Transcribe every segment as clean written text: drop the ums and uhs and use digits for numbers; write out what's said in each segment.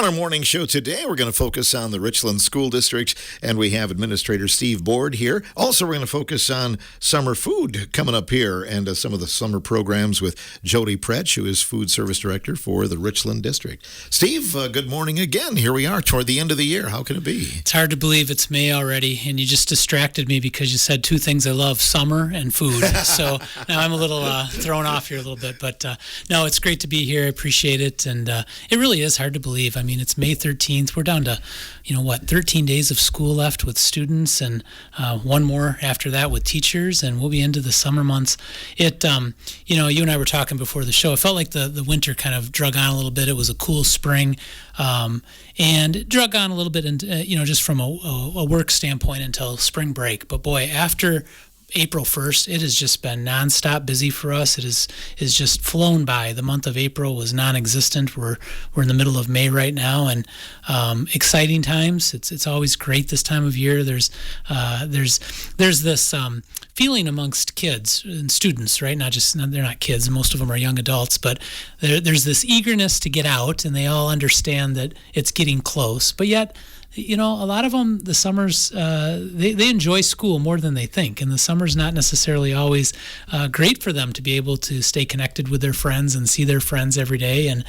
On our morning show today, we're going to focus on the Richland School District, and we have Administrator Steve Board here. Also, we're going to focus on summer food coming up here and some of the summer programs with Jody Pretsch, who is Food Service Director for the Richland District. Steve, good morning again. Here we are toward the end of the year. How can it be? It's hard to believe it's May already, and you just distracted me because you said two things I love, summer and food. So now I'm a little thrown off here a little bit, but no, it's great to be here. I appreciate it, and it really is hard to believe. I mean, it's May 13th. We're down to, 13 days of school left with students, and one more after that with teachers, and we'll be into the summer months. It, you and I were talking before the show. It felt like the winter kind of drug on a little bit. It was a cool spring, and it drug on a little bit, and just from a work standpoint until spring break. But boy, after April 1st, it has just been nonstop busy for us. It is just flown by. The month of April was non-existent. We're in the middle of May right now, and exciting times. It's always great this time of year. There's this feeling amongst kids and students, right? They're not kids. Most of them are young adults, but there's this eagerness to get out, and they all understand that it's getting close. But yet, a lot of them, the summers, they enjoy school more than they think. And the summer's not necessarily always great for them to be able to stay connected with their friends and see their friends every day. And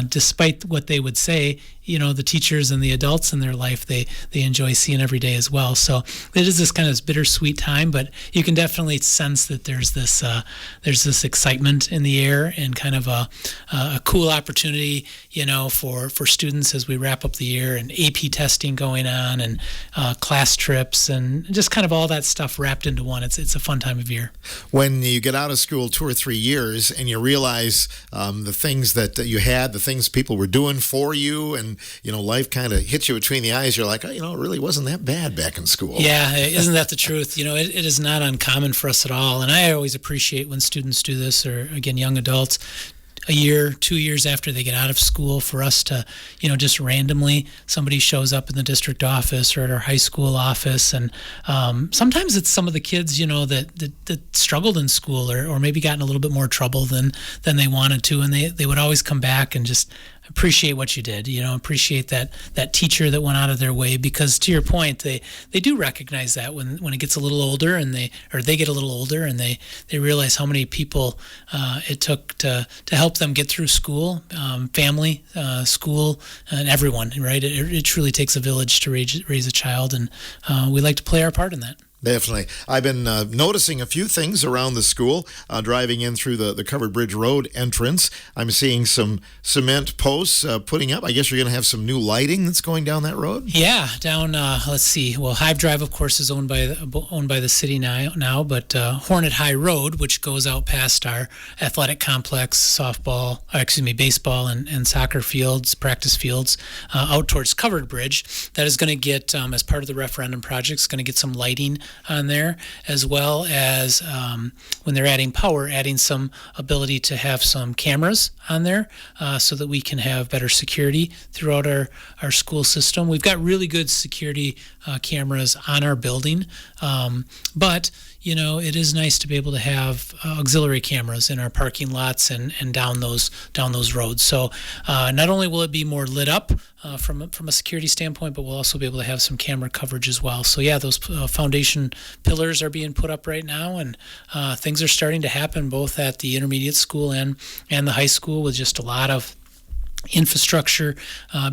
despite what they would say, the teachers and the adults in their life, they enjoy seeing every day as well. So it is this kind of bittersweet time, but you can definitely sense that there's this excitement in the air and kind of a cool opportunity, for students as we wrap up the year, and AP testing going on, and class trips, and just kind of all that stuff wrapped into one. It's a fun time of year. When you get out of school 2 or 3 years and you realize the things that you had, the things people were doing for you, and life kind of hits you between the eyes, you're like, it really wasn't that bad back in school. Yeah, isn't that the truth? It is not uncommon for us at all. And I always appreciate when students do this, or again, young adults, a year, 2 years after they get out of school, for us to, just randomly, somebody shows up in the district office or at our high school office. And sometimes it's some of the kids, that struggled in school, or maybe got in a little bit more trouble than they wanted to. And they would always come back and just appreciate what you did, appreciate that teacher that went out of their way, because to your point, they do recognize that when it gets a little older, and they get a little older, and they realize how many people it took to help them get through school, family, school, and everyone, right? It truly takes a village to raise a child, and we like to play our part in that. Definitely. I've been noticing a few things around the school, driving in through the Covered Bridge Road entrance. I'm seeing some cement posts putting up. I guess you're going to have some new lighting that's going down that road? Yeah, down, let's see. Well, Hive Drive, of course, is owned by the city now, but Hornet High Road, which goes out past our athletic complex, baseball and soccer fields, practice fields, out towards Covered Bridge, that is going to get, as part of the referendum project, is going to get some lighting on there, as well as when they're adding power, adding some ability to have some cameras on there, so that we can have better security throughout our school system. We've got really good security cameras on our building, but it is nice to be able to have auxiliary cameras in our parking lots and down those roads. So not only will it be more lit up from a security standpoint, but we'll also be able to have some camera coverage as well. So yeah, those foundation pillars are being put up right now, and things are starting to happen both at the intermediate school and the high school, with just a lot of infrastructure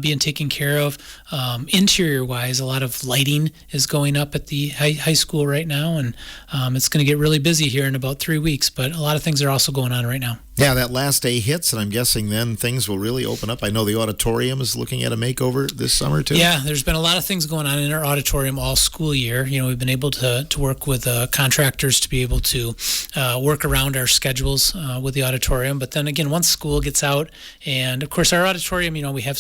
being taken care of. Interior wise, a lot of lighting is going up at the high school right now, and it's going to get really busy here in about 3 weeks, but a lot of things are also going on right now. Yeah, that last day hits, and I'm guessing then things will really open up. I know the auditorium is looking at a makeover this summer, too. Yeah, there's been a lot of things going on in our auditorium all school year. We've been able to work with contractors to be able to work around our schedules with the auditorium. But then again, once school gets out, and of course our auditorium, we have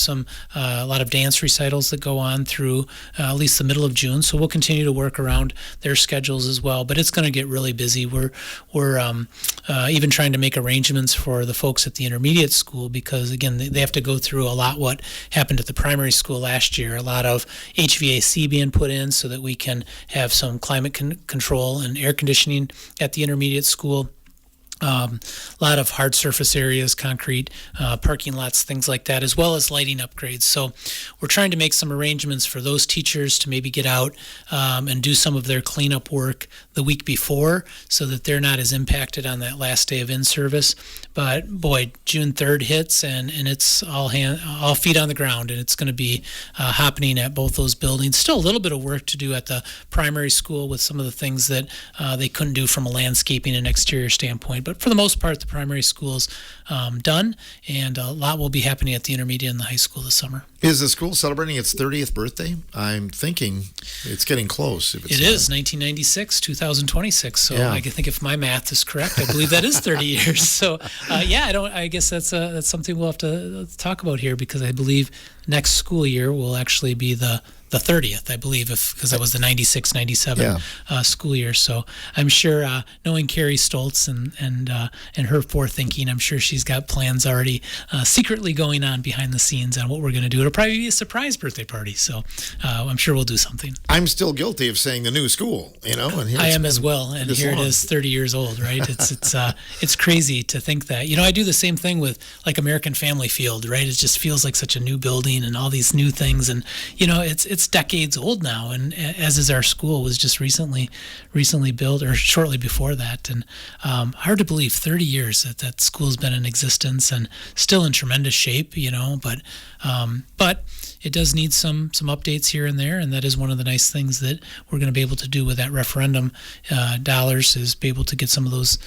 a lot of dance recitals that go on through at least the middle of June. So we'll continue to work around their schedules as well. But it's going to get really busy. We're even trying to make arrangements for the folks at the intermediate school, because again, they have to go through a lot what happened at the primary school last year, a lot of HVAC being put in so that we can have some climate control and air conditioning at the intermediate school. A lot of hard surface areas, concrete, parking lots, things like that, as well as lighting upgrades. So we're trying to make some arrangements for those teachers to maybe get out and do some of their cleanup work the week before so that they're not as impacted on that last day of in-service. But boy, June 3rd hits and it's all feet on the ground, and it's going to be happening at both those buildings. Still a little bit of work to do at the primary school with some of the things that they couldn't do from a landscaping and exterior standpoint. But for the most part, the primary school's done, and a lot will be happening at the intermediate and the high school this summer. Is the school celebrating its 30th birthday? I'm thinking it's getting close. It is 1996, 2026. So yeah. I think if my math is correct, I believe that is 30 years. So I guess that's something we'll have to talk about here, because I believe next school year will actually be the 30th, I believe, because that was the 96-97 school year. So I'm sure, knowing Carrie Stoltz and her forethinking, I'm sure she's got plans already secretly going on behind the scenes on what we're going to do. It'll probably be a surprise birthday party, so I'm sure we'll do something. I'm still guilty of saying the new school, And I am as well, and here it is, 30 years old, right? It's crazy to think that. I do the same thing with like American Family Field, right? It just feels like such a new building and all these new things, and it's decades old now, and as is our school, was just recently built, or shortly before that. And hard to believe 30 years that school's been in existence and still in tremendous shape, but it does need some updates here and there, and that is one of the nice things that we're going to be able to do with that referendum dollars, is be able to get some of those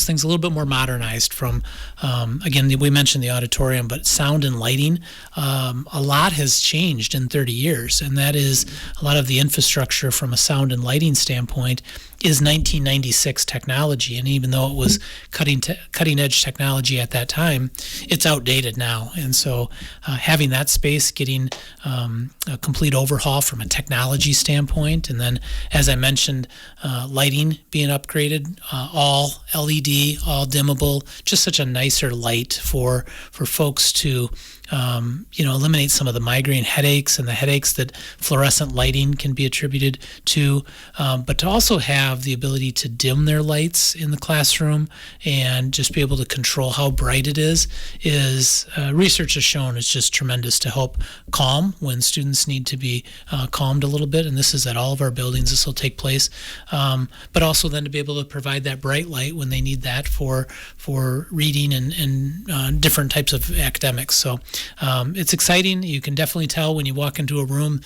things a little bit more modernized. From again, we mentioned the auditorium, but sound and lighting, a lot has changed in 30 years, and that is a lot of the infrastructure from a sound and lighting standpoint is 1996 technology, and even though it was cutting edge technology at that time, it's outdated now. And so having that space, getting a complete overhaul from a technology standpoint, and then, as I mentioned, lighting being upgraded, all LED, all dimmable, just such a nicer light for folks to eliminate some of the migraine headaches and the headaches that fluorescent lighting can be attributed to, but to also have the ability to dim their lights in the classroom and just be able to control how bright it is research has shown is just tremendous to help calm when students need to be calmed a little bit. And this is at all of our buildings. This will take place, but also then to be able to provide that bright light when they need that for reading and different types of academics. So it's exciting. You can definitely tell when you walk into a room,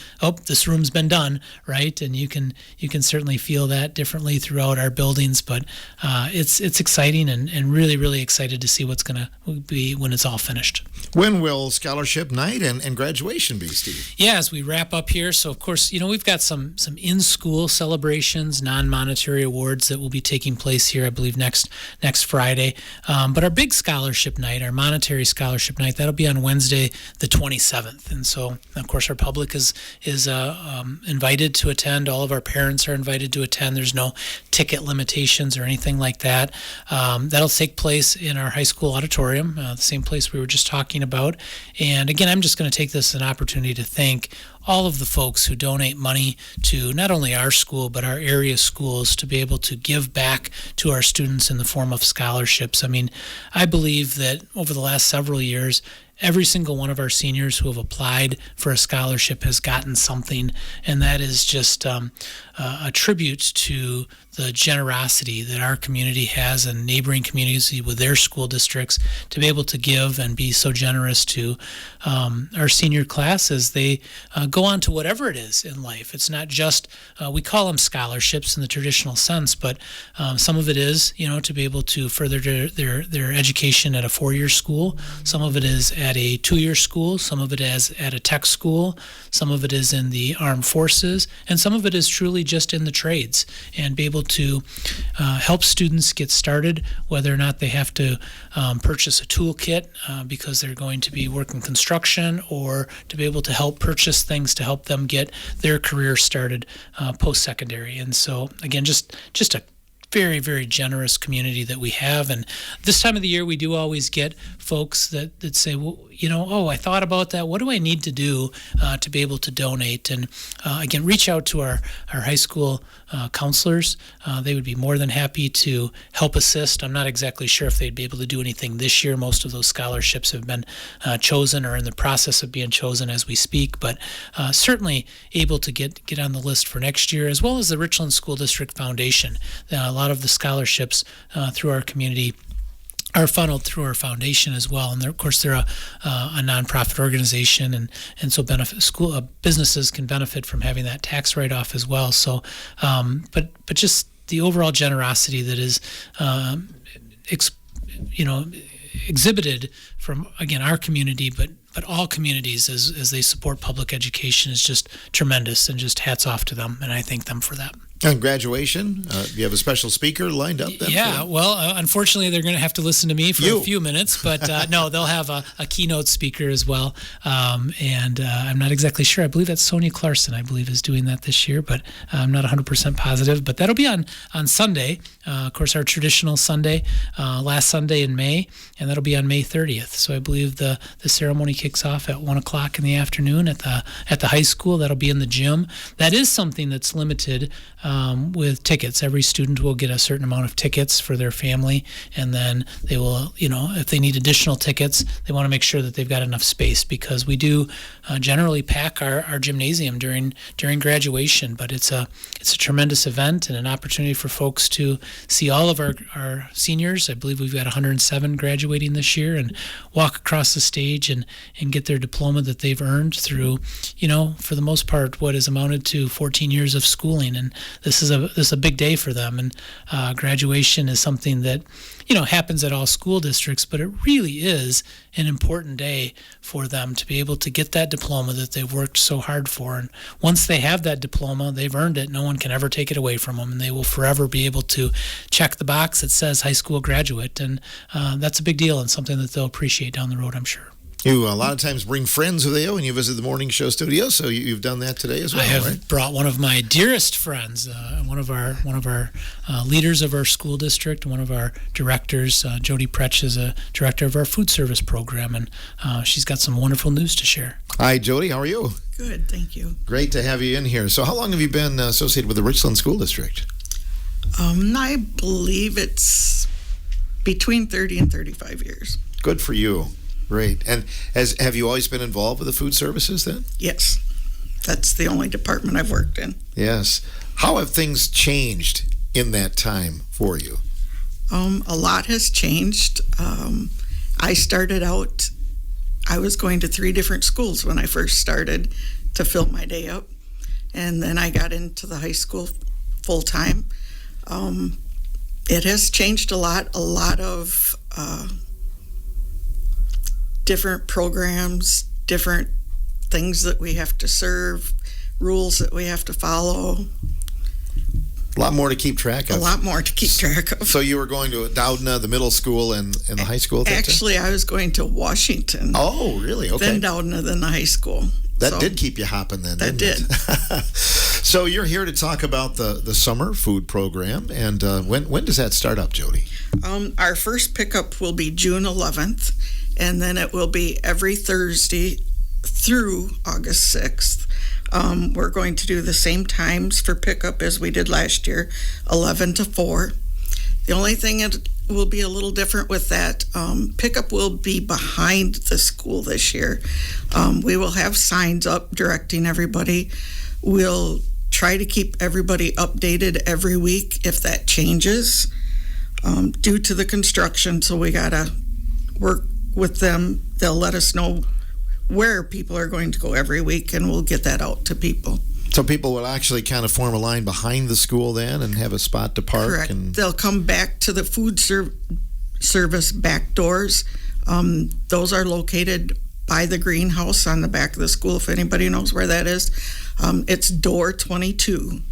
this room's been done, right? And you can certainly feel that differently throughout our buildings. But it's exciting, and really, really excited to see what's going to be when it's all finished. When will scholarship night and graduation be, Steve? Yeah, as we wrap up here. So of course, we've got some in-school celebrations, non-monetary awards that will be taking place here, I believe, next Friday. But our big scholarship night, our monetary scholarship night, that'll be on Wednesday, the 27th. And so, of course, our public is invited to attend. All of our parents are invited to attend. There's no ticket limitations or anything like that. That'll take place in our high school auditorium, the same place we were just talking about. And again, I'm just going to take this as an opportunity to thank all of the folks who donate money to not only our school, but our area schools, to be able to give back to our students in the form of scholarships. I mean, I believe that over the last several years, every single one of our seniors who have applied for a scholarship has gotten something, and that is just a tribute to the generosity that our community has and neighboring communities with their school districts to be able to give and be so generous to our senior class as they go on to whatever it is in life. It's not just, we call them scholarships in the traditional sense, but some of it is, to be able to further their education at a 4-year school. Some of it is at a 2-year school. Some of it is at a tech school. Some of it is in the armed forces. And some of it is truly just in the trades, and be able to help students get started, whether or not they have to purchase a toolkit because they're going to be working construction, or to be able to help purchase things to help them get their career started post-secondary. And so, again, just a very, very generous community that we have. And this time of the year, we do always get folks that say, well, I thought about that. What do I need to do to be able to donate? And again, reach out to our high school counselors. They would be more than happy to help assist. I'm not exactly sure if they'd be able to do anything this year. Most of those scholarships have been chosen or in the process of being chosen as we speak, but certainly able to get on the list for next year, as well as the Richland School District Foundation. A lot of the scholarships through our community are funneled through our foundation as well, and of course they're a nonprofit organization, and so businesses can benefit from having that tax write-off as well. So, but just the overall generosity that is, exhibited from, again, our community, but all communities as they support public education is just tremendous, and just hats off to them, and I thank them for that. And graduation, you have a special speaker lined up then? Yeah, well, unfortunately, they're going to have to listen to me for a few minutes, but no, they'll have a keynote speaker as well. And I'm not exactly sure. I believe that's Sonia Clarkson, I believe, is doing that this year, but I'm not 100% positive. But that'll be on Sunday, of course, our traditional Sunday, last Sunday in May, and that'll be on May 30th. So I believe the ceremony kicks off at 1 o'clock in the afternoon at the high school. That'll be in the gym. That is something that's limited with tickets. Every student will get a certain amount of tickets for their family, and then they will, if they need additional tickets, they want to make sure that they've got enough space, because we do generally pack our gymnasium during graduation. But it's a tremendous event and an opportunity for folks to see all of our seniors. I believe we've got 107 graduating this year, and walk across the stage and get their diploma that they've earned through, for the most part, what has amounted to 14 years of schooling. And this is a big day for them, and graduation is something that happens at all school districts, but it really is an important day for them to be able to get that diploma that they've worked so hard for. And once they have that diploma, they've earned it. No one can ever take it away from them, and they will forever be able to check the box that says high school graduate. And that's a big deal, and something that they'll appreciate down the road, I'm sure. You a lot of times bring friends with you when you visit the morning show studio, so you've done that today as well. I have right? brought one of my dearest friends, one of our leaders of our school district, one of our directors. Jody Pretsch is a director of our food service program, and she's got some wonderful news to share. Hi, Jody. How are you? Good, thank you. Great to have you in here. So, how long have you been associated with the Richland School District? I believe it's between 30 and 35 years. Good for you. Great. And have you always been involved with the food services then? Yes. That's the only department I've worked in. Yes. How have things changed in that time for you? A lot has changed. I started out, I was going to 3 different schools when I first started to fill my day up. And then I got into the high school full time. It has changed a lot of different programs, different things that we have to serve, rules that we have to follow. A lot more to keep track of. A lot more to keep track of. So you were going to Doudna, the middle school, and the high school at that Actually, I was going to Washington. Oh, really? Okay. Then Doudna, then the high school. That did keep you hopping then, That didn't did. it? So you're here to talk about the summer food program, and when does that start up, Jody? Our first pickup will be June 11th, and then it will be every Thursday through August 6th. We're going to do the same times for pickup as we did last year, 11 to 4. The only thing it will be a little different with that, pickup will be behind the school this year. We will have signs up directing everybody. We'll try to keep everybody updated every week if that changes due to the construction, so we gotta work with them. They'll let us know where people are going to go every week, and we'll get that out to people. So people will actually kind of form a line behind the school then and have a spot to park? Correct. And They'll come back to the food service back doors. Those are located by the greenhouse on the back of the school, if anybody knows where that is. It's door 22.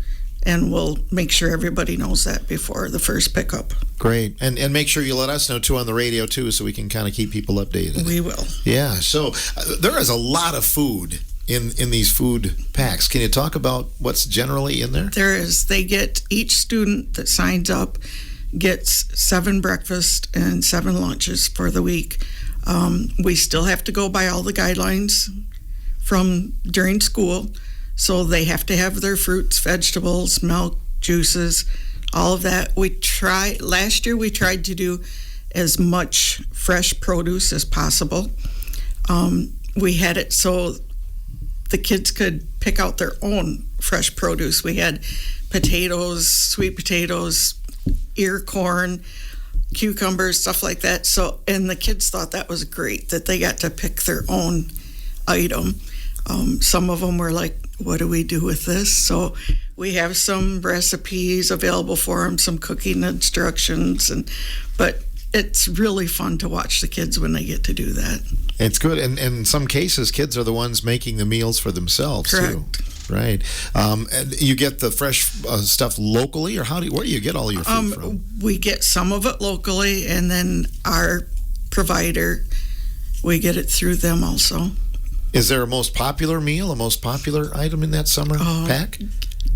And we'll make sure everybody knows that before the first pickup. Great. And make sure you let us know, too, on the radio, too, so we can kind of keep people updated. We will. Yeah. So there is a lot of food in these food packs? Can you talk about what's generally in there? There is. Each student that signs up gets 7 breakfasts and 7 lunches for the week. We still have to go by all the guidelines from during school. So they have to have their fruits, vegetables, milk, juices, all of that. Last year we tried to do as much fresh produce as possible. We had it so the kids could pick out their own fresh produce. We had potatoes, sweet potatoes, ear corn, cucumbers, stuff like that. So, and the kids thought that was great that they got to pick their own item. Some of them were like, what do we do with this? So we have some recipes available for them, some cooking instructions, but it's really fun to watch the kids when they get to do that. It's good, and in some cases, kids are the ones making the meals for themselves too. Right. And you get the fresh stuff locally, or where do you get all your food from? We get some of it locally, and then our provider, we get it through them also. Is there a most popular meal, a most popular item in that summer pack?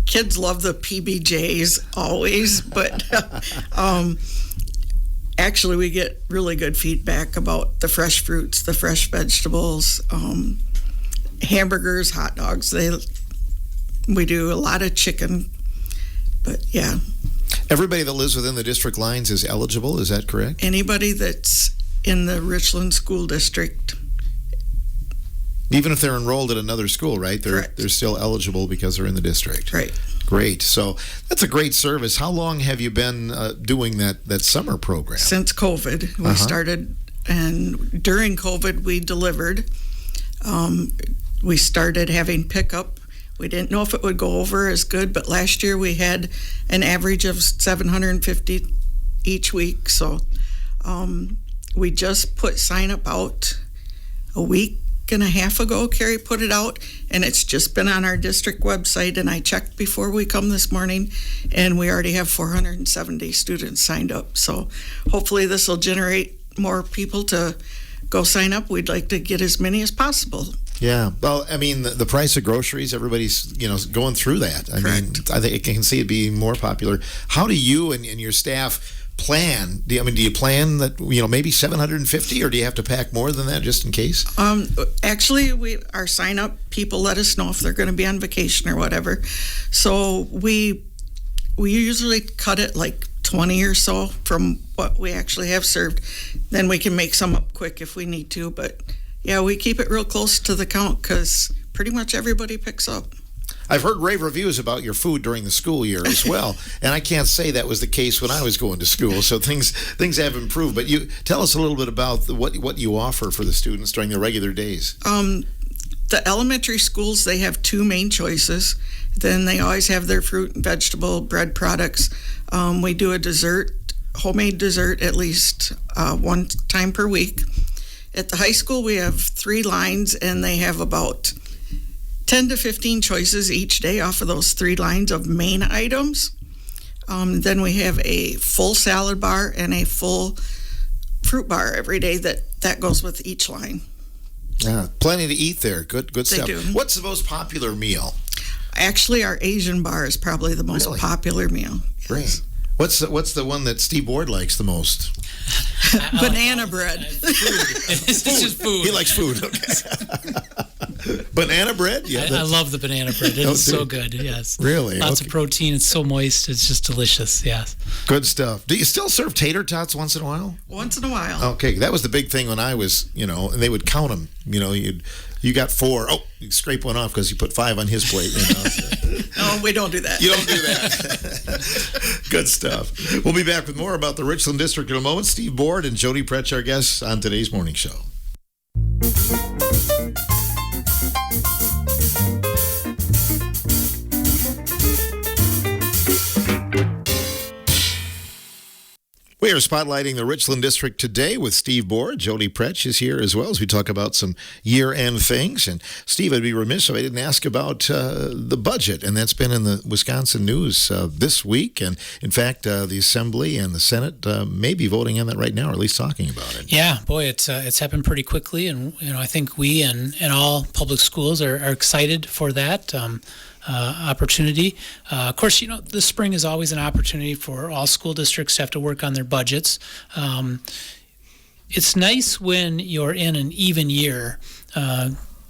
Kids love the PBJs always, but actually we get really good feedback about the fresh fruits, the fresh vegetables, hamburgers, hot dogs. We do a lot of chicken, but yeah. Everybody that lives within the district lines is eligible, is that correct? Anybody that's in the Richland School District. Even if they're enrolled at another school, right? Correct. They're still eligible because they're in the district. Right. Great. So that's a great service. How long have you been doing that summer program? Since COVID. We started, and during COVID, we delivered. We started having pickup. We didn't know if it would go over as good, but last year we had an average of 750 each week. So we just put sign up out a week and a half ago. Carrie put it out, and it's just been on our district website, and I checked before we come this morning, and we already have 470 students signed up. So hopefully this will generate more people to go sign up. We'd like to get as many as possible. Yeah. Well, I mean, the price of groceries, everybody's, going through that. I mean, I think I can see it being more popular. How do you and your staff plan? Do you plan that, maybe 750, or do you have to pack more than that just in case? Actually, our sign up people let us know if they're going to be on vacation or whatever. So we usually cut it like 20 or so from what we actually have served. Then we can make some up quick if we need to. But yeah, we keep it real close to the count because pretty much everybody picks up. I've heard rave reviews about your food during the school year as well, and I can't say that was the case when I was going to school. So things have improved. But you tell us a little bit about what you offer for the students during the regular days. The elementary schools, they have 2 main choices. Then they always have their fruit and vegetable, bread products. We do a homemade dessert at least 1 time per week. At the high school, we have 3 lines, and they have about 10 to 15 choices each day off of those 3 lines of main items. Then we have a full salad bar and a full fruit bar every day that goes with each line. Yeah, plenty to eat there. Good stuff. They do. What's the most popular meal? Actually, our Asian bar is probably the most popular meal. Yes. Great. What's the one that Steve Ward likes the most? Banana bread. It's just food. He likes food. Okay. Banana bread? Yeah, I love the banana bread. It is so good. Yes. Really? Lots of protein. It's so moist. It's just delicious. Yes. Good stuff. Do you still serve tater tots once in a while? Once in a while. Okay, that was the big thing when I was, and they would count them. You got 4. Oh, you scrape one off because you put 5 on his plate. No, we don't do that. You don't do that. Good stuff. We'll be back with more about the Richland District in a moment. Steve Board and Jody Pretsch, our guests on today's morning show. We We are spotlighting the Richland District today with Steve Board. Jody Pretsch is here as well as we talk about some year-end things. And Steve, I'd be remiss if I didn't ask about the budget, and that's been in the Wisconsin news this week. And in fact, the Assembly and the Senate may be voting on that right now, or at least talking about it. Yeah, boy, it's happened pretty quickly, and I think we and all public schools are excited for that. Opportunity. Of course, the spring is always an opportunity for all school districts to have to work on their budgets. It's nice when you're in an even year,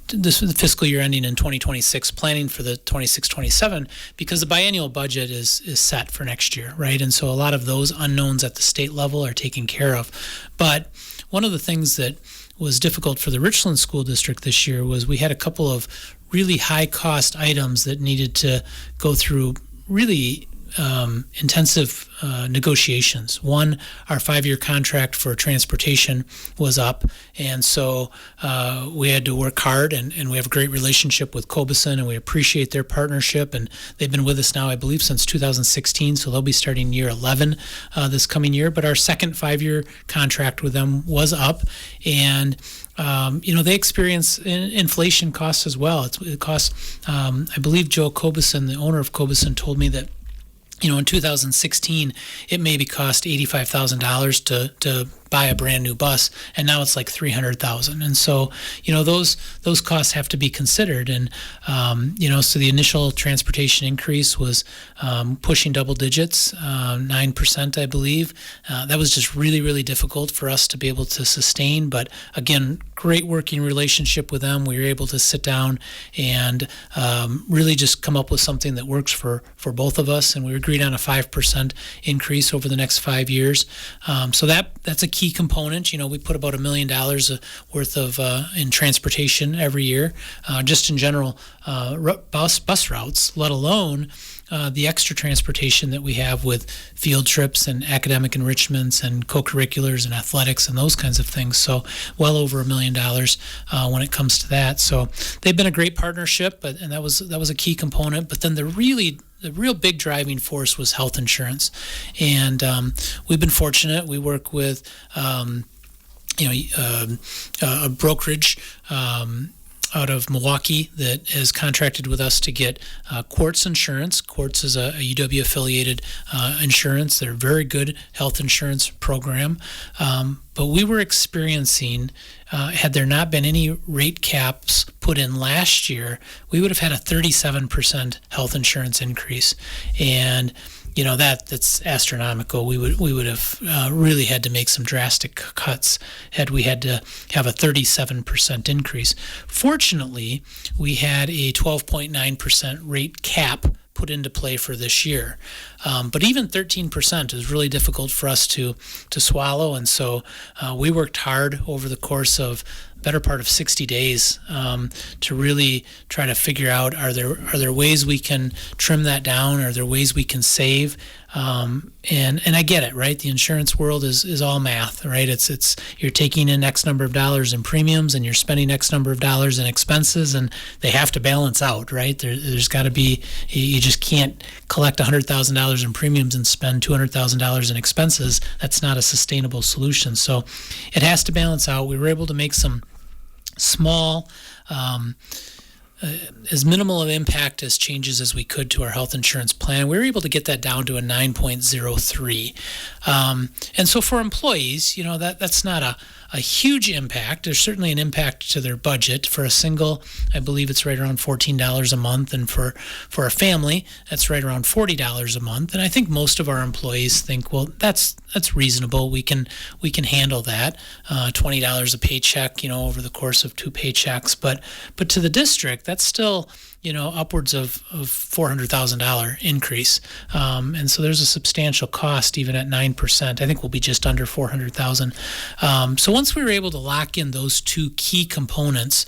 this is the fiscal year ending in 2026, planning for the 26-27, because the biennial budget is set for next year, right? And so a lot of those unknowns at the state level are taken care of. But one of the things that was difficult for the Richland School District this year was we had a couple of really high-cost items that needed to go through really intensive negotiations. One, our 5-year contract for transportation was up, and so we had to work hard, and we have a great relationship with Cobeson, and we appreciate their partnership, and they've been with us now, I believe, since 2016, so they'll be starting year 11 this coming year. But our second 5-year contract with them was up, and they experience inflation costs as well. It costs, I believe Joe Cobeson, the owner of Cobeson, told me that in 2016, it maybe cost $85,000 to buy a brand new bus, and now it's like $300,000. And so, those costs have to be considered. And so the initial transportation increase was pushing double digits, 9%, I believe. That was just really, really difficult for us to be able to sustain. But again, great working relationship with them. We were able to sit down and really just come up with something that works for both of us. And we agreed on a 5% increase over the next 5 years. So that's a key component. We put about $1 million worth of in transportation every year, just in general bus routes, let alone the extra transportation that we have with field trips and academic enrichments and co-curriculars and athletics and those kinds of things. So well over $1 million when it comes to that. So they've been a great partnership, and that was a key component. But then the real big driving force was health insurance, and we've been fortunate. We work with a brokerage out of Milwaukee that has contracted with us to get Quartz Insurance. Quartz is a UW-affiliated insurance. They're a very good health insurance program. But we were experiencing, had there not been any rate caps put in last year, we would have had a 37% health insurance increase. And that's astronomical. We would have really had to make some drastic cuts had we had to have a 37% increase. Fortunately, we had a 12.9% rate cap put into play for this year. But even 13% is really difficult for us to swallow. And so we worked hard over the course of better part of 60 days to really try to figure out, are there ways we can trim that down? Are there ways we can save? And I get it, right? The insurance world is all math, right? It's you're taking in X number of dollars in premiums and you're spending X number of dollars in expenses, and they have to balance out, right? There's got to be, you just can't collect $100,000 in premiums and spend $200,000 in expenses. That's not a sustainable solution. So it has to balance out. We were able to make some small, as minimal of impact as changes as we could to our health insurance plan. We were able to get that down to a 9.03. And so for employees, that's not a huge impact. There's certainly an impact to their budget. For a single, I believe it's right around $14 a month, and for a family, that's right around $40 a month. And I think most of our employees think, well, that's reasonable. We can handle that. $20 a paycheck, over the course of 2 paychecks. But to the district, that's still upwards of $400,000 increase. And so there's a substantial cost even at 9%. I think we'll be just under $400,000. So once we were able to lock in those two key components,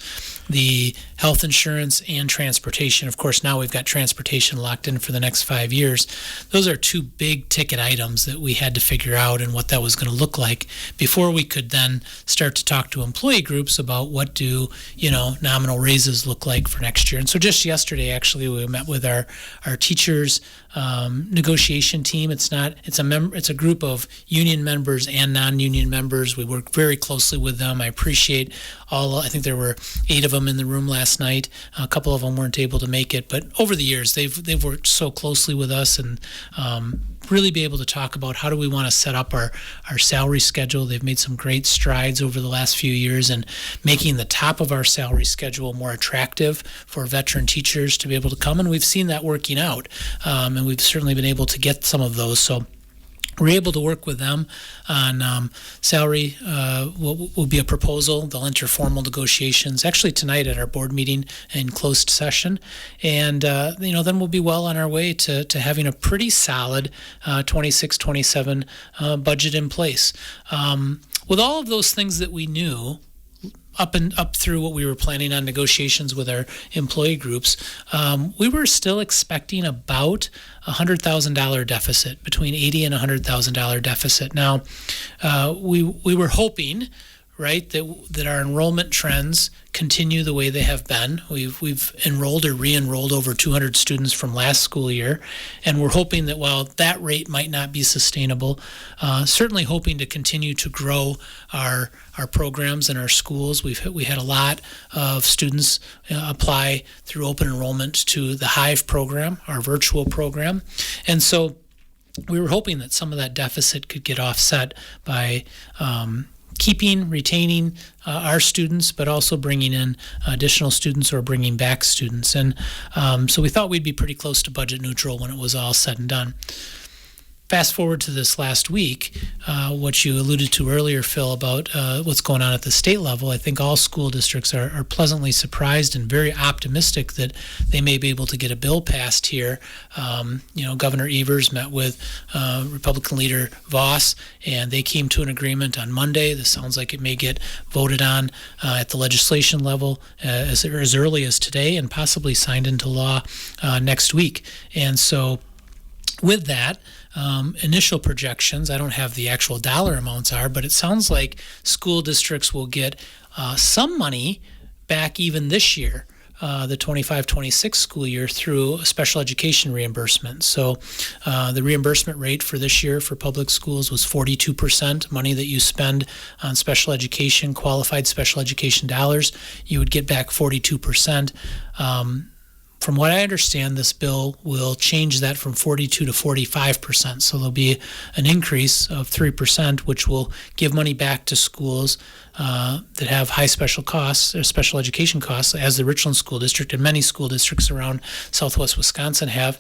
the health insurance and transportation. Of course, now we've got transportation locked in for the next 5 years. Those are two big ticket items that we had to figure out and what that was going to look like before we could then start to talk to employee groups about what do nominal raises look like for next year. And so just yesterday, actually, we met with our teachers negotiation team. It's a group of union members and non-union members. We work very closely with them. I appreciate I think there were 8 of them in the room last night. A couple of them weren't able to make it, but over the years they've worked so closely with us and really be able to talk about how do we want to set up our salary schedule. They've made some great strides over the last few years in making the top of our salary schedule more attractive for veteran teachers to be able to come, and we've seen that working out, and we've certainly been able to get some of those. So we're able to work with them on salary. Will be a proposal. They'll enter formal negotiations actually tonight at our board meeting in closed session, and then we'll be well on our way to having a pretty solid 26-27 budget in place. With all of those things that we knew up through what we were planning on negotiations with our employee groups, we were still expecting about $100,000 deficit, between $80,000 and $100,000 deficit. Now, we were hoping, right, that our enrollment trends continue the way they have been. We've enrolled or re-enrolled over 200 students from last school year, and we're hoping that while that rate might not be sustainable, certainly hoping to continue to grow our programs and our schools. We had a lot of students apply through open enrollment to the Hive program, our virtual program, and so we were hoping that some of that deficit could get offset by retaining our students, but also bringing in additional students or bringing back students. And so we thought we'd be pretty close to budget neutral when it was all said and done. Fast forward to this last week, what you alluded to earlier, Phil, about what's going on at the state level. I think all school districts are pleasantly surprised and very optimistic that they may be able to get a bill passed here. Governor Evers met with Republican leader Voss, and they came to an agreement on Monday. This sounds like it may get voted on at the legislation level as early as today and possibly signed into law next week. And so with that, initial projections, I don't have the actual dollar amounts but it sounds like school districts will get some money back even this year, the 25-26 school year, through special education reimbursement. So the reimbursement rate for this year for public schools was 42%. Money that you spend on special education, qualified special education dollars, you would get back 42%. From what I understand, this bill will change that from 42 to 45%. So there'll be an increase of 3%, which will give money back to schools that have high special costs or special education costs, as the Richland School District and many school districts around Southwest Wisconsin have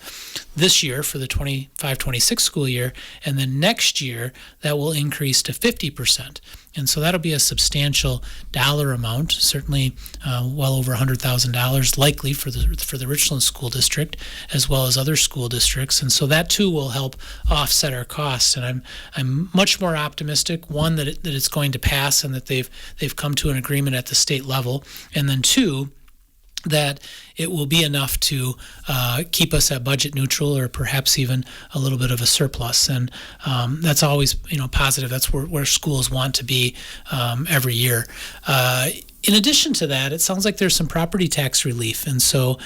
this year for the 25-26 school year. And then next year, that will increase to 50%. And so that'll be a substantial dollar amount, certainly well over $100,000 likely for the Richland School District, as well as other school districts. And so that too will help offset our costs. And I'm much more optimistic, one, that it's going to pass and that they've come to an agreement at the state level, and then two, that it will be enough to keep us at budget neutral or perhaps even a little bit of a surplus. And that's always positive. That's where schools want to be every year. In addition to that, it sounds like there's some property tax relief, and so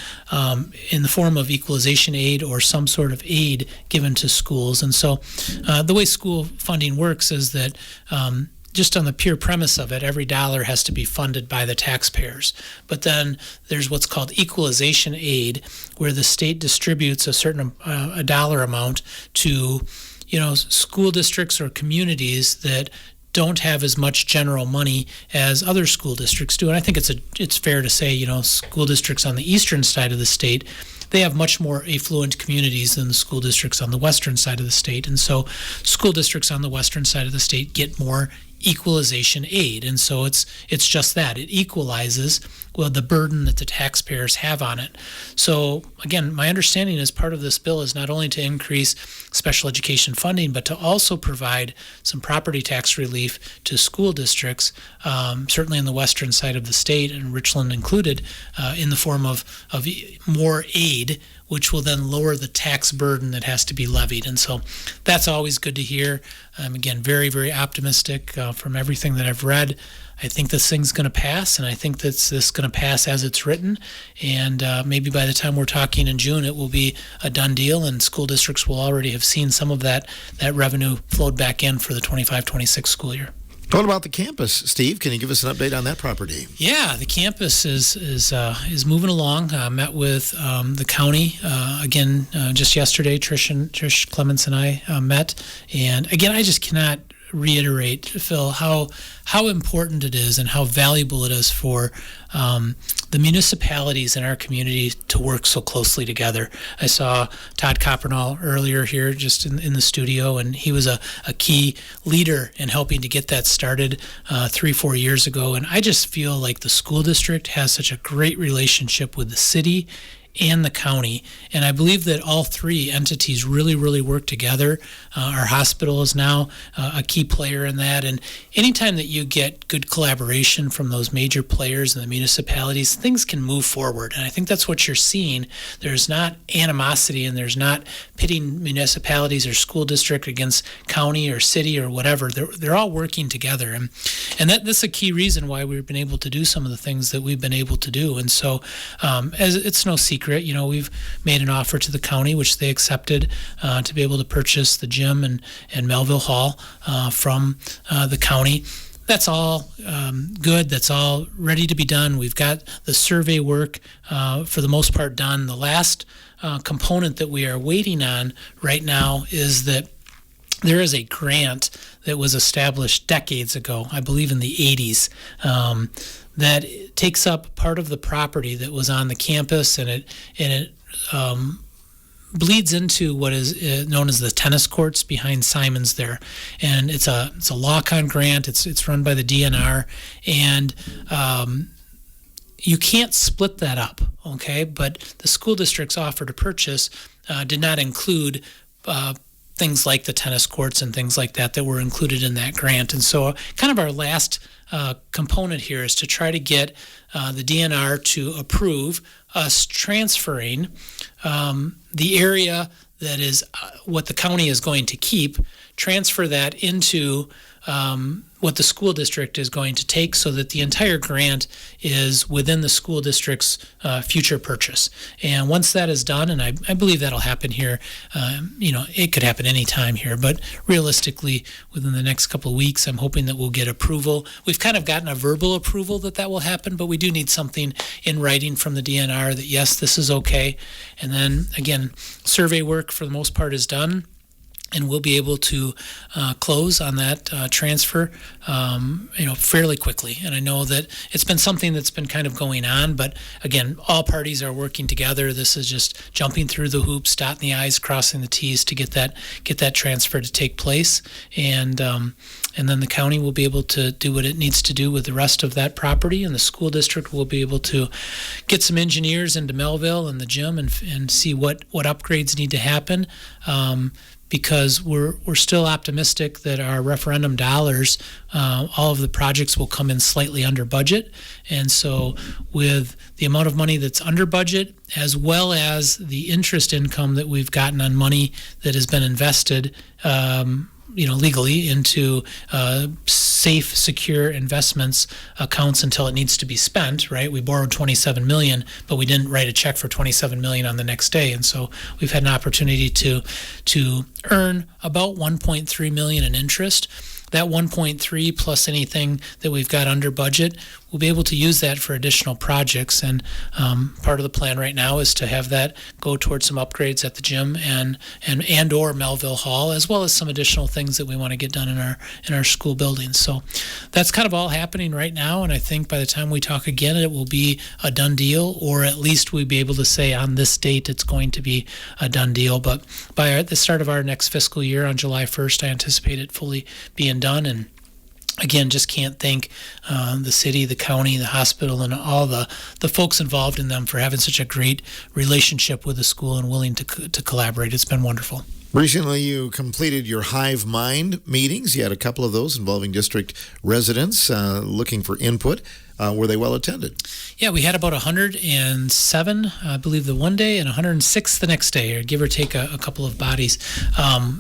in the form of equalization aid or some sort of aid given to schools. And so the way school funding works is that just on the pure premise of it, every dollar has to be funded by the taxpayers. But then there's what's called equalization aid, where the state distributes a certain a dollar amount to, school districts or communities that don't have as much general money as other school districts do. And I think it's fair to say, school districts on the eastern side of the state, they have much more affluent communities than the school districts on the western side of the state. And so school districts on the western side of the state get more equalization aid. And so it's just that. It equalizes the burden that the taxpayers have on it. So again, my understanding is part of this bill is not only to increase special education funding, but to also provide some property tax relief to school districts, certainly in the western side of the state, and Richland included, in the form of more aid, which will then lower the tax burden that has to be levied. And so that's always good to hear. Again, very, very optimistic from everything that I've read. I think this thing's going to pass, and I think that's this going to pass as it's written. And maybe by the time we're talking in June, it will be a done deal, and school districts will already have seen some of that revenue flowed back in for the 25-26 school year. What about the campus, Steve? Can you give us an update on that property? Yeah, the campus is moving along. Met with the county again just yesterday. Trish Clements and I met, and again, I just cannot reiterate, Phil, how important it is and how valuable it is for the municipalities in our community to work so closely together. I saw Todd Coppernall earlier here just in the studio, and he was a key leader in helping to get that started 3-4 years ago. And I just feel like the school district has such a great relationship with the city and the county, and I believe that all three entities really, really work together. Our hospital is now a key player in that, and anytime that you get good collaboration from those major players in the municipalities, things can move forward, and I think that's what you're seeing. There's not animosity, and there's not pitting municipalities or school district against county or city or whatever. They're all working together, and that's a key reason why we've been able to do some of the things that we've been able to do. And so as it's no secret, we've made an offer to the county, which they accepted, to be able to purchase the gym and Melville Hall from the county. That's all good. That's all ready to be done. We've got the survey work for the most part done. The last component that we are waiting on right now is that there is a grant that was established decades ago, I believe in the 80s, that takes up part of the property that was on the campus, and it bleeds into what is known as the tennis courts behind Simons there. And it's a lock-on grant. It's run by the DNR, and you can't split that up, okay? But the school district's offer to purchase did not include things like the tennis courts and things like that were included in that grant. And so kind of our last component here is to try to get the DNR to approve us transferring the area that is what the county is going to keep, transfer that into what the school district is going to take, so that the entire grant is within the school district's future purchase. And once that is done, and I believe that'll happen here, it could happen any time here, but realistically within the next couple of weeks, I'm hoping that we'll get approval. We've kind of gotten a verbal approval that will happen, but we do need something in writing from the DNR that yes, this is okay. And then again, survey work for the most part is done, and we'll be able to close on that transfer, fairly quickly. And I know that it's been something that's been kind of going on, but again, all parties are working together. This is just jumping through the hoops, dotting the I's, crossing the T's to get that transfer to take place. And then the county will be able to do what it needs to do with the rest of that property, and the school district will be able to get some engineers into Melville and the gym and see what upgrades need to happen. Because we're still optimistic that our referendum dollars, all of the projects will come in slightly under budget. And so with the amount of money that's under budget, as well as the interest income that we've gotten on money that has been invested legally into safe, secure investments accounts until it needs to be spent, right? We borrowed $27 million, but we didn't write a check for $27 million on the next day. And so we've had an opportunity to earn about $1.3 million in interest. That 1.3 plus anything that we've got under budget, we'll be able to use that for additional projects. And part of the plan right now is to have that go towards some upgrades at the gym and or Melville Hall, as well as some additional things that we want to get done in our school buildings. So that's kind of all happening right now. And I think by the time we talk again, it will be a done deal, or at least we'll be able to say on this date it's going to be a done deal. But by the start of our next fiscal year on July 1st, I anticipate it fully being done, and again, just can't thank the city, the county, the hospital, and all the folks involved in them for having such a great relationship with the school and willing to collaborate. It's been wonderful. Recently, you completed your Hive Mind meetings. You had a couple of those involving district residents looking for input. Were they well attended? Yeah, we had about 107, I believe, the one day, and 106 the next day, or give or take a couple of bodies.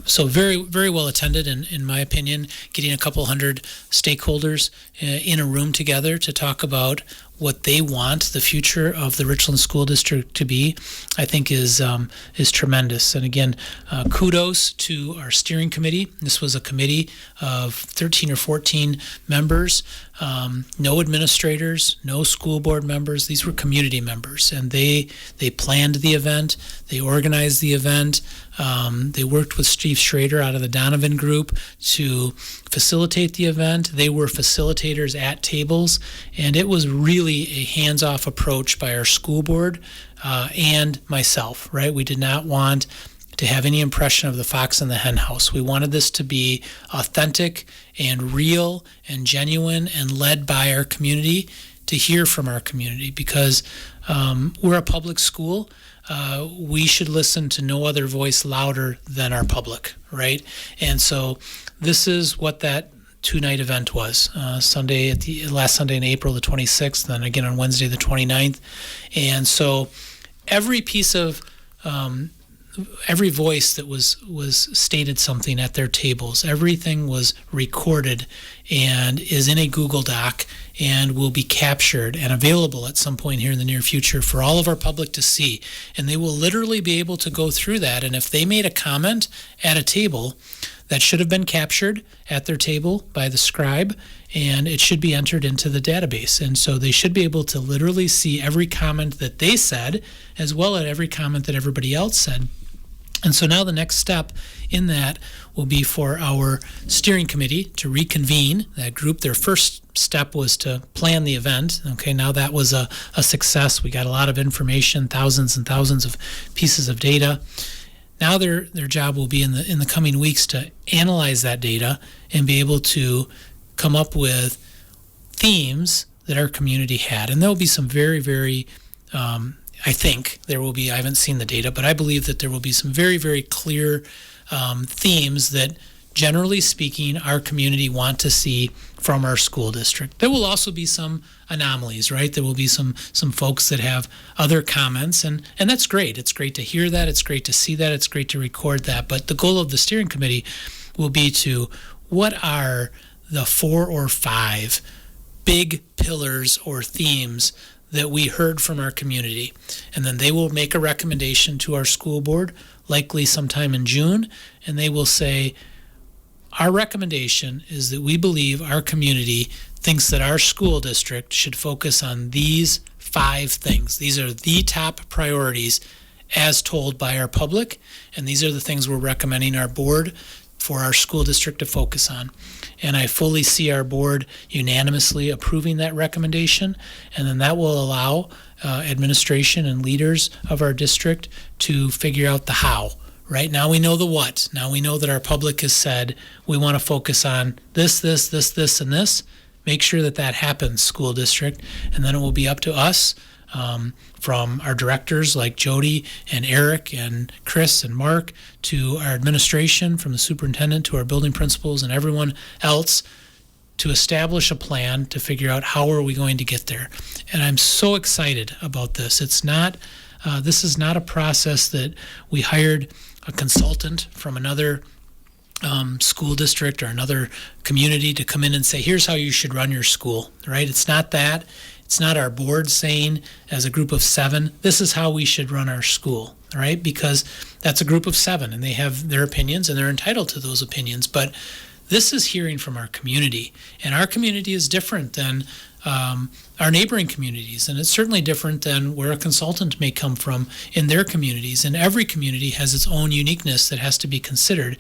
So very, very well attended, in my opinion. Getting a couple hundred stakeholders in a room together to talk about what they want the future of the Richland School District to be, I think is tremendous. And again, kudos to our steering committee. This was a committee of 13 or 14 members, no administrators, no school board members. These were community members, and they planned the event, they organized the event. They worked with Steve Schrader out of the Donovan Group to facilitate the event. They were facilitators at tables, and it was really a hands-off approach by our school board and myself, right? We did not want to have any impression of the fox in the hen house. We wanted this to be authentic and real and genuine and led by our community, to hear from our community, because we're a public school. We should listen to no other voice louder than our public, right? And so this is what that two-night event was. Last Sunday in April, the 26th, then again on Wednesday, the 29th. And so every piece of every voice that was stated something at their tables, everything was recorded and is in a Google Doc and will be captured and available at some point here in the near future for all of our public to see. And they will literally be able to go through that. And if they made a comment at a table, that should have been captured at their table by the scribe, and it should be entered into the database. And so they should be able to literally see every comment that they said, as well as every comment that everybody else said. And so now the next step in that will be for our steering committee to reconvene that group. Their first step was to plan the event. Okay, now that was a success. We got a lot of information, thousands and thousands of pieces of data. Now their job will be in the coming weeks to analyze that data and be able to come up with themes that our community had. And there will be some very, very I think there will be, I haven't seen the data, but I believe that there will be some very, very clear themes that, generally speaking, our community want to see from our school district. There will also be some anomalies, right? There will be some folks that have other comments, and that's great. It's great to hear that. It's great to see that. It's great to record that. But the goal of the steering committee will be to, what are the 4 or 5 big pillars or themes that we heard from our community? And then they will make a recommendation to our school board, likely sometime in June, and they will say, our recommendation is that we believe our community thinks that our school district should focus on these 5 things. These are the top priorities as told by our public, and these are the things we're recommending our board for our school district to focus on. And I fully see our board unanimously approving that recommendation, and then that will allow administration and leaders of our district to figure out the how. Right now we know the what. Now we know that our public has said we want to focus on this, and this. Make sure that happens, school district, and then it will be up to us, from our directors like Jody and Eric and Chris and Mark, to our administration, from the superintendent to our building principals and everyone else, to establish a plan to figure out how are we going to get there. And I'm so excited about this. This is not a process that we hired a consultant from another school district or another community to come in and say, here's how you should run your school, right? It's not that. It's not our board saying, as a group of 7, this is how we should run our school, right? Because that's a group of 7, and they have their opinions, and they're entitled to those opinions. But this is hearing from our community, and our community is different than our neighboring communities, and it's certainly different than where a consultant may come from in their communities. And every community has its own uniqueness that has to be considered,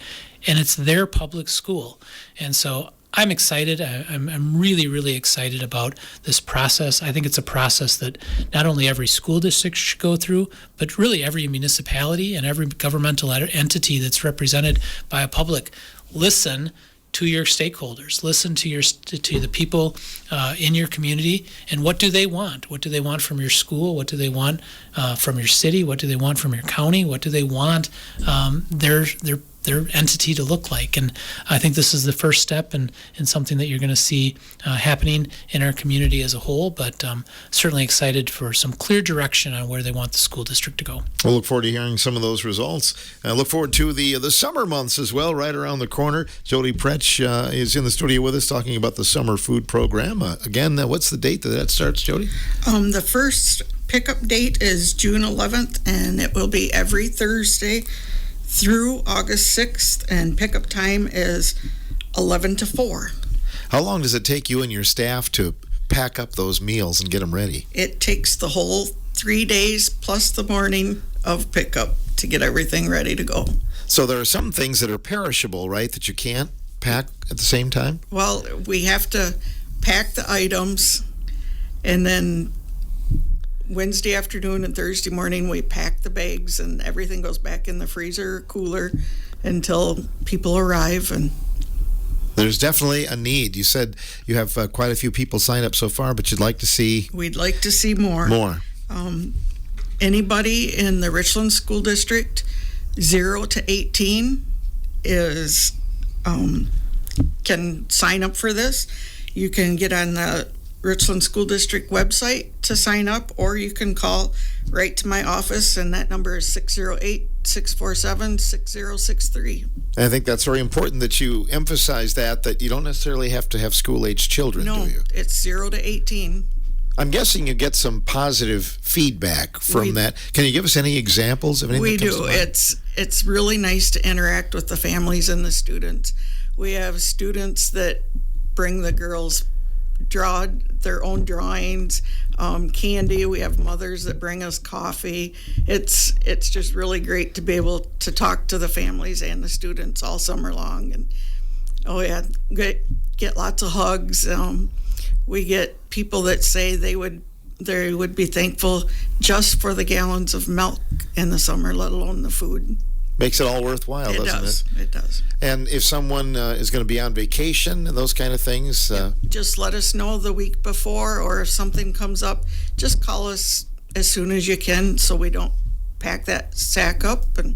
and it's their public school. And so I'm excited. I'm really, really excited about this process. I think it's a process that not only every school district should go through, but really every municipality and every governmental entity that's represented by a public. Listen to your stakeholders. Listen to the people in your community, and what do they want? What do they want from your school? What do they want from your city? What do they want from your county? What do they want their entity to look like? And I think this is the first step in something that you're going to see happening in our community as a whole, but certainly excited for some clear direction on where they want the school district to go. We'll look forward to hearing some of those results. I look forward to the summer months as well, right around the corner. Jody Pretsch is in the studio with us talking about the summer food program. Again, what's the date that starts, Jody? The first pickup date is June 11th, and it will be every Thursday through August 6th, and pickup time is 11 to 4. How long does it take you and your staff to pack up those meals and get them ready? It takes the whole 3 days plus the morning of pickup to get everything ready to go. So there are some things that are perishable, right, that you can't pack at the same time? Well, we have to pack the items, and then Wednesday afternoon and Thursday morning we pack the bags, and everything goes back in the freezer or cooler until people arrive. And there's definitely a need. You said you have quite a few people signed up so far, but you'd like to see... We'd like to see more. Anybody in the Richland School District 0 to 18 is can sign up for this. You can get on the Richland School District website to sign up, or you can call right to my office, and that number is 608-647-6063. I think that's very important that you emphasize that you don't necessarily have to have school-age children, do you? No, it's 0 to 18. I'm guessing you get some positive feedback from that. Can you give us any examples of anything We that comes do. to mind? It's really nice to interact with the families and the students. We have students that bring the girls draw their own drawings, candy. We have mothers that bring us coffee. It's just really great to be able to talk to the families and the students all summer long. And get lots of hugs. We get people that say they would be thankful just for the gallons of milk in the summer, let alone the food. Makes it all worthwhile, doesn't it? It does. And if someone is going to be on vacation and those kind of things... Just let us know the week before, or if something comes up, just call us as soon as you can so we don't pack that sack up. And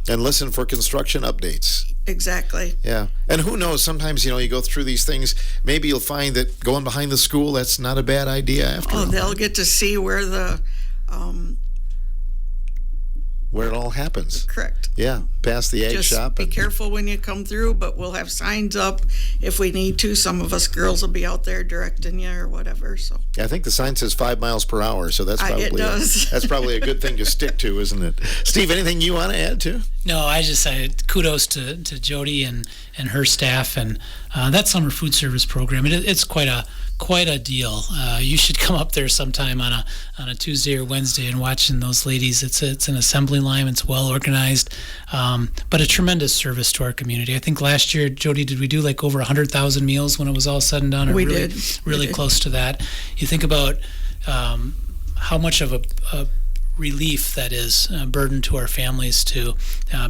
listen for construction updates. Exactly. Yeah. And who knows, sometimes, you go through these things, maybe you'll find that going behind the school, that's not a bad idea after all. They'll get to see where where it all happens. Correct. Yeah, past the egg shop. Just be careful when you come through, but we'll have signs up if we need to. Some of us girls will be out there directing you or whatever. So I think the sign says 5 miles per hour, so that's probably it does. That's probably a good thing to stick to, isn't it? Steve, anything you want to add to? No, I just kudos to Jody and her staff, and that summer food service program. It's quite a deal. You should come up there sometime on a Tuesday or Wednesday and watching those ladies. It's an assembly line. It's well organized, but a tremendous service to our community. I think last year, Jody, did we do like over 100,000 meals when it was all said and done? Or we really, did. Really close to that. You think about how much of a relief that is, a burden to our families to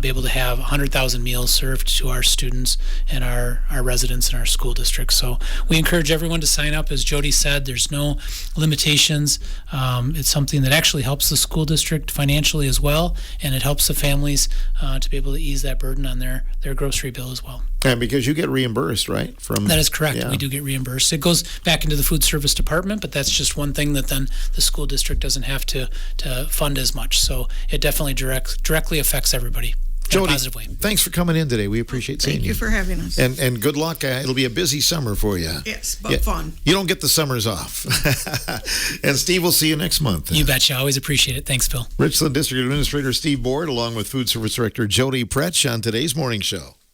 be able to have 100,000 meals served to our students and our residents in our school district. So we encourage everyone to sign up. As Jody said, there's no limitations. It's something that actually helps the school district financially as well, and it helps the families to be able to ease that burden on their grocery bill as well. And because you get reimbursed, right? That is correct. Yeah. We do get reimbursed. It goes back into the food service department, but that's just one thing that then the school district doesn't have to fund as much. So it definitely directly affects everybody in Jody, a positive way. thanks for coming in today. We appreciate seeing you. Thank you for having us. And good luck. It'll be a busy summer for you. Yes, but fun. You don't get the summers off. And Steve, we'll see you next month. You betcha. I always appreciate it. Thanks, Bill. Richland District Administrator Steve Board, along with Food Service Director Jody Pretsch on today's morning show.